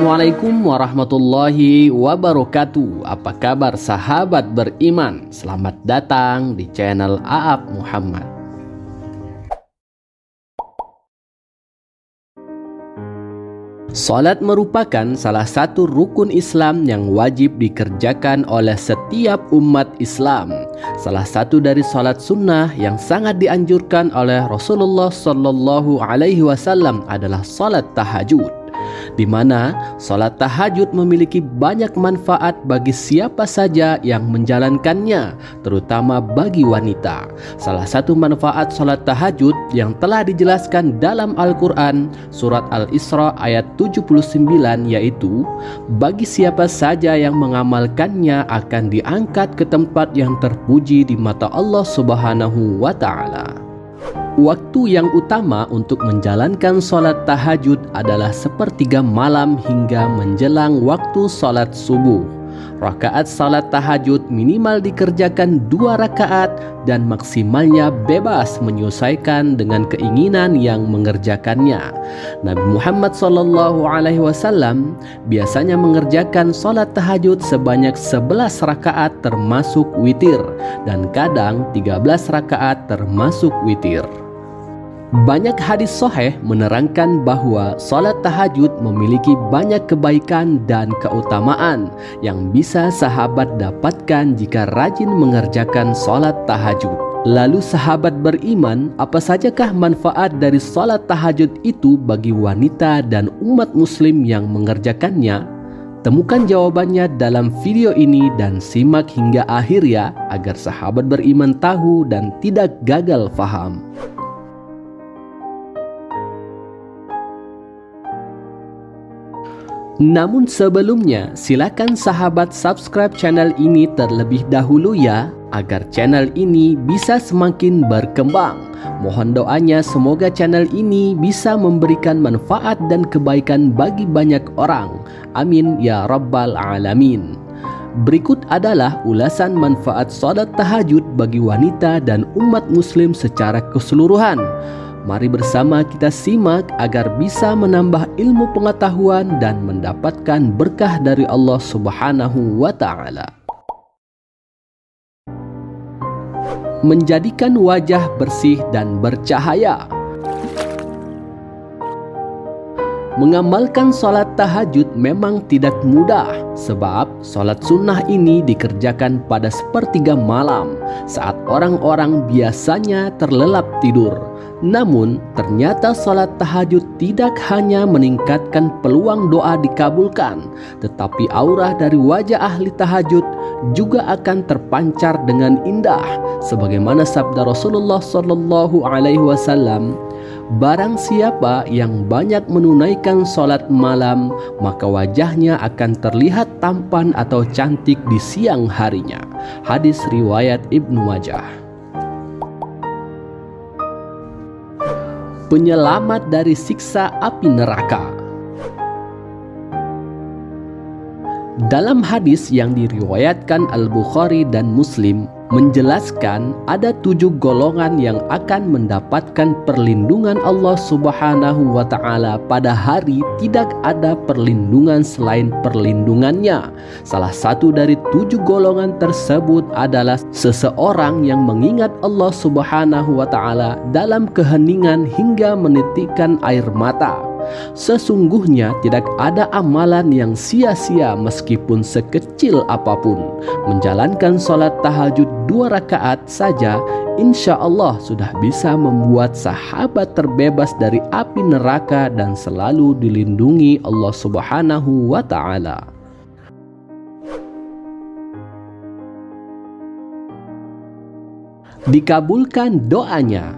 Assalamualaikum warahmatullahi wabarakatuh. Apa kabar sahabat beriman? Selamat datang di channel A'ab Muhammad. Salat merupakan salah satu rukun Islam yang wajib dikerjakan oleh setiap umat Islam. Salah satu dari salat sunnah yang sangat dianjurkan oleh Rasulullah Sallallahu Alaihi Wasallam adalah salat tahajud, di mana salat tahajud memiliki banyak manfaat bagi siapa saja yang menjalankannya, terutama bagi wanita. Salah satu manfaat salat tahajud yang telah dijelaskan dalam Al-Quran surat Al-Isra ayat 79 yaitu, bagi siapa saja yang mengamalkannya akan diangkat ke tempat yang terpuji di mata Allah Subhanahu wa Ta'ala. Waktu yang utama untuk menjalankan sholat tahajud adalah sepertiga malam hingga menjelang waktu sholat subuh. Rakaat sholat tahajud minimal dikerjakan 2 rakaat dan maksimalnya bebas menyesuaikan dengan keinginan yang mengerjakannya. Nabi Muhammad SAW biasanya mengerjakan sholat tahajud sebanyak 11 rakaat termasuk witir dan kadang 13 rakaat termasuk witir. Banyak hadis sahih menerangkan bahwa salat tahajud memiliki banyak kebaikan dan keutamaan yang bisa sahabat dapatkan jika rajin mengerjakan salat tahajud. Lalu sahabat beriman, apa sajakah manfaat dari salat tahajud itu bagi wanita dan umat muslim yang mengerjakannya? Temukan jawabannya dalam video ini dan simak hingga akhir ya, agar sahabat beriman tahu dan tidak gagal faham. Namun sebelumnya, silakan sahabat subscribe channel ini terlebih dahulu ya, agar channel ini bisa semakin berkembang. Mohon doanya semoga channel ini bisa memberikan manfaat dan kebaikan bagi banyak orang. Amin ya rabbal alamin. Berikut adalah ulasan manfaat salat tahajud bagi wanita dan umat muslim secara keseluruhan. Mari bersama kita simak agar bisa menambah ilmu pengetahuan dan mendapatkan berkah dari Allah Subhanahu wa Ta'ala. Menjadikan wajah bersih dan bercahaya. Mengamalkan salat tahajud memang tidak mudah, sebab salat sunnah ini dikerjakan pada sepertiga malam saat orang-orang biasanya terlelap tidur. Namun ternyata salat tahajud tidak hanya meningkatkan peluang doa dikabulkan, tetapi aurah dari wajah ahli tahajud juga akan terpancar dengan indah, sebagaimana sabda Rasulullah Sallallahu Alaihi Wasallam, barang siapa yang banyak menunaikan salat malam, maka wajahnya akan terlihat tampan atau cantik di siang harinya. Hadis riwayat Ibnu Majah. Penyelamat dari siksa api neraka. Dalam hadis yang diriwayatkan Al-Bukhari dan Muslim menjelaskan ada 7 golongan yang akan mendapatkan perlindungan Allah Subhanahu wa Ta'ala pada hari tidak ada perlindungan selain perlindungannya. Salah satu dari 7 golongan tersebut adalah seseorang yang mengingat Allah Subhanahu wa Ta'ala dalam keheningan hingga menitikkan air mata. Sesungguhnya tidak ada amalan yang sia-sia meskipun sekecil apapun. Menjalankan salat tahajud 2 rakaat saja insya Allah sudah bisa membuat sahabat terbebas dari api neraka dan selalu dilindungi Allah Subhanahu wa Ta'ala. Dikabulkan doanya.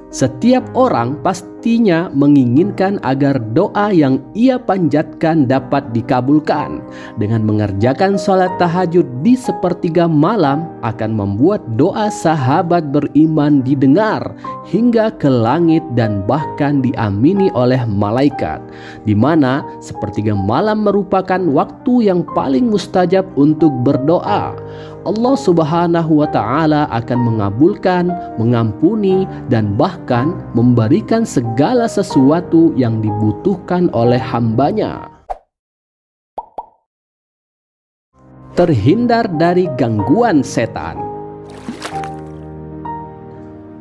Setiap orang pastinya menginginkan agar doa yang ia panjatkan dapat dikabulkan. Dengan mengerjakan salat tahajud di sepertiga malam akan membuat doa sahabat beriman didengar hingga ke langit dan bahkan diamini oleh malaikat, di mana sepertiga malam merupakan waktu yang paling mustajab untuk berdoa. Allah Subhanahu wa Ta'ala akan mengabulkan, mengampuni, dan bahkan memberikan segala segala sesuatu yang dibutuhkan oleh hambanya. Terhindar dari gangguan setan.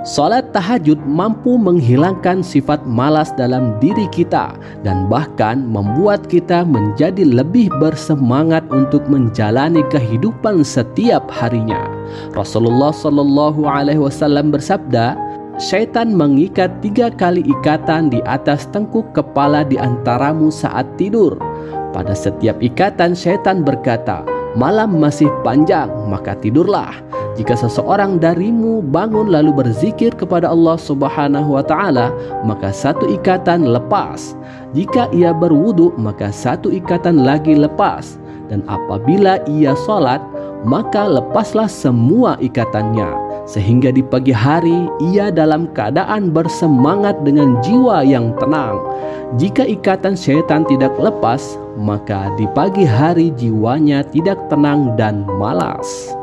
Salat tahajud mampu menghilangkan sifat malas dalam diri kita dan bahkan membuat kita menjadi lebih bersemangat untuk menjalani kehidupan setiap harinya. Rasulullah Shallallahu Alaihi Wasallam bersabda, "Syaitan mengikat 3 kali ikatan di atas tengkuk kepala di antaramu saat tidur. Pada setiap ikatan syaitan berkata, 'Malam masih panjang, maka tidurlah.' Jika seseorang darimu bangun lalu berzikir kepada Allah Subhanahu wa Ta'ala, maka 1 ikatan lepas. Jika ia berwudu, maka 1 ikatan lagi lepas. Dan apabila ia sholat, maka lepaslah semua ikatannya, sehingga di pagi hari ia dalam keadaan bersemangat dengan jiwa yang tenang. Jika ikatan syaitan tidak lepas, maka di pagi hari jiwanya tidak tenang dan malas."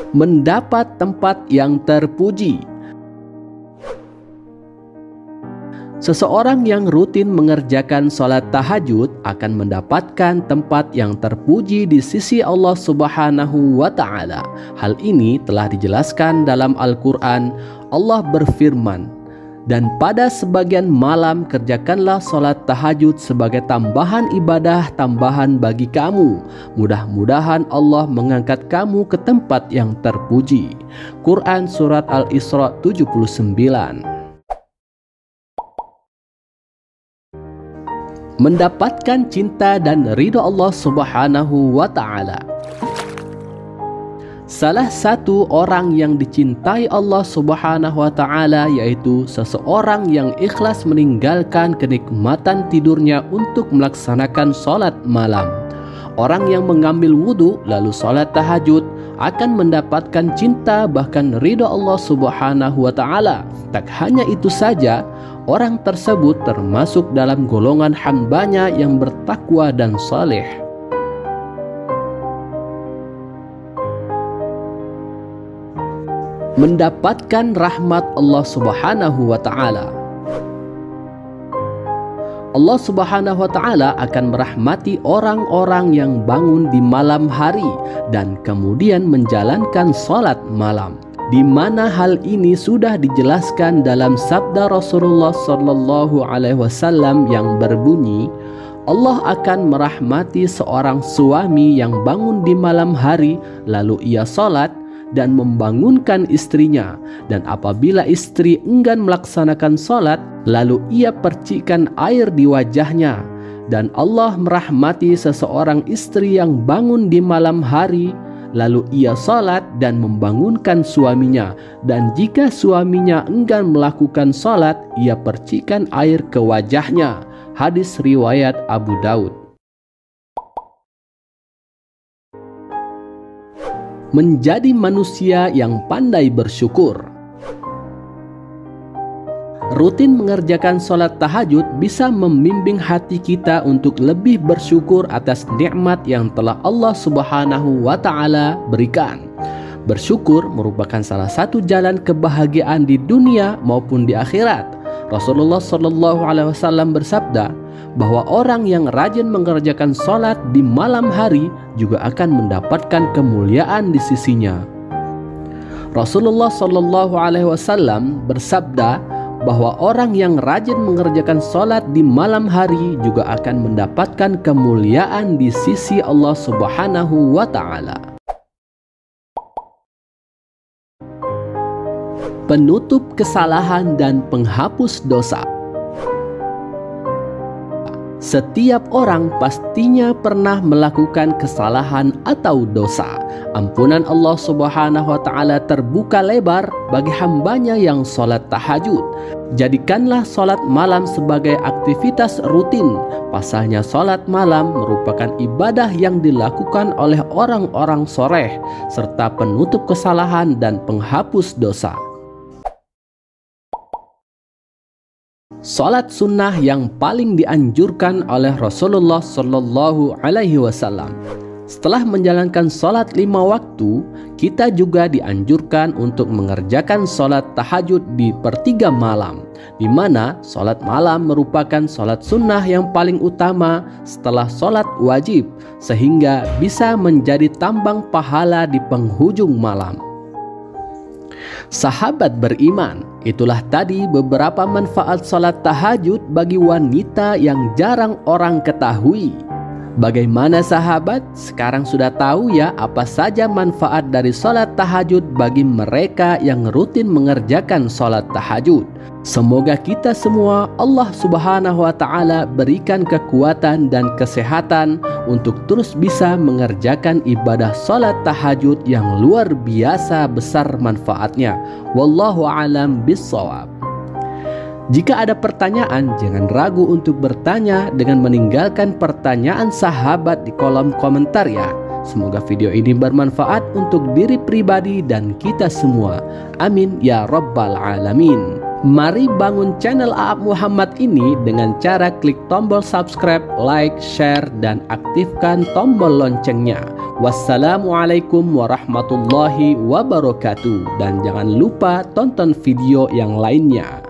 Mendapat tempat yang terpuji. Seseorang yang rutin mengerjakan sholat tahajud akan mendapatkan tempat yang terpuji di sisi Allah Subhanahu wa Ta'ala. Hal ini telah dijelaskan dalam Al-Quran. Allah berfirman, "Dan pada sebagian malam kerjakanlah sholat tahajud sebagai tambahan ibadah tambahan bagi kamu. Mudah-mudahan Allah mengangkat kamu ke tempat yang terpuji." Quran Surat Al-Isra 79. Mendapatkan cinta dan ridho Allah Subhanahu wa Ta'ala. Salah satu orang yang dicintai Allah Subhanahu wa Ta'ala yaitu seseorang yang ikhlas meninggalkan kenikmatan tidurnya untuk melaksanakan sholat malam. Orang yang mengambil wudhu lalu sholat tahajud akan mendapatkan cinta bahkan ridho Allah Subhanahu wa Ta'ala. Tak hanya itu saja, orang tersebut termasuk dalam golongan hambanya yang bertakwa dan saleh. Mendapatkan rahmat Allah Subhanahu wa Ta'ala. Allah Subhanahu wa Ta'ala akan merahmati orang-orang yang bangun di malam hari dan kemudian menjalankan sholat malam, di mana hal ini sudah dijelaskan dalam sabda Rasulullah Sallallahu Alaihi Wasallam yang berbunyi, Allah akan merahmati seorang suami yang bangun di malam hari lalu ia sholat dan membangunkan istrinya, dan apabila istri enggan melaksanakan sholat lalu ia percikkan air di wajahnya. Dan Allah merahmati seseorang istri yang bangun di malam hari lalu ia sholat dan membangunkan suaminya, dan jika suaminya enggan melakukan sholat ia percikan air ke wajahnya. Hadis riwayat Abu Daud. Menjadi manusia yang pandai bersyukur. Rutin mengerjakan sholat tahajud bisa membimbing hati kita untuk lebih bersyukur atas nikmat yang telah Allah Subhanahu wa Ta'ala berikan. Bersyukur merupakan salah satu jalan kebahagiaan di dunia maupun di akhirat. Rasulullah Shallallahu Alaihi Wasallam bersabda bahwa orang yang rajin mengerjakan sholat di malam hari juga akan mendapatkan kemuliaan di sisinya. Rasulullah Shallallahu Alaihi Wasallam bersabda bahwa orang yang rajin mengerjakan sholat di malam hari juga akan mendapatkan kemuliaan di sisi Allah Subhanahu wa Ta'ala. Penutup kesalahan dan penghapus dosa. Setiap orang pastinya pernah melakukan kesalahan atau dosa. Ampunan Allah Subhanahu wa Ta'ala terbuka lebar bagi hambanya yang sholat tahajud. Jadikanlah sholat malam sebagai aktivitas rutin. Pasalnya sholat malam merupakan ibadah yang dilakukan oleh orang-orang soleh serta penutup kesalahan dan penghapus dosa. Salat sunnah yang paling dianjurkan oleh Rasulullah Sallallahu Alaihi Wasallam. Setelah menjalankan sholat 5 waktu, kita juga dianjurkan untuk mengerjakan sholat tahajud di sepertiga malam, di mana sholat malam merupakan sholat sunnah yang paling utama setelah sholat wajib, sehingga bisa menjadi tambang pahala di penghujung malam. Sahabat beriman, itulah tadi beberapa manfaat sholat tahajud bagi wanita yang jarang orang ketahui. Bagaimana sahabat? Sekarang sudah tahu ya apa saja manfaat dari sholat tahajud bagi mereka yang rutin mengerjakan sholat tahajud. Semoga kita semua Allah Subhanahu wa Ta'ala berikan kekuatan dan kesehatan untuk terus bisa mengerjakan ibadah sholat tahajud yang luar biasa besar manfaatnya. Wallahu a'lam bishawab. Jika ada pertanyaan, jangan ragu untuk bertanya dengan meninggalkan pertanyaan sahabat di kolom komentar ya. Semoga video ini bermanfaat untuk diri pribadi dan kita semua. Amin ya rabbal alamin. Mari bangun channel A'ab Muhammad ini dengan cara klik tombol subscribe, like, share, dan aktifkan tombol loncengnya. Wassalamualaikum warahmatullahi wabarakatuh. Dan jangan lupa tonton video yang lainnya.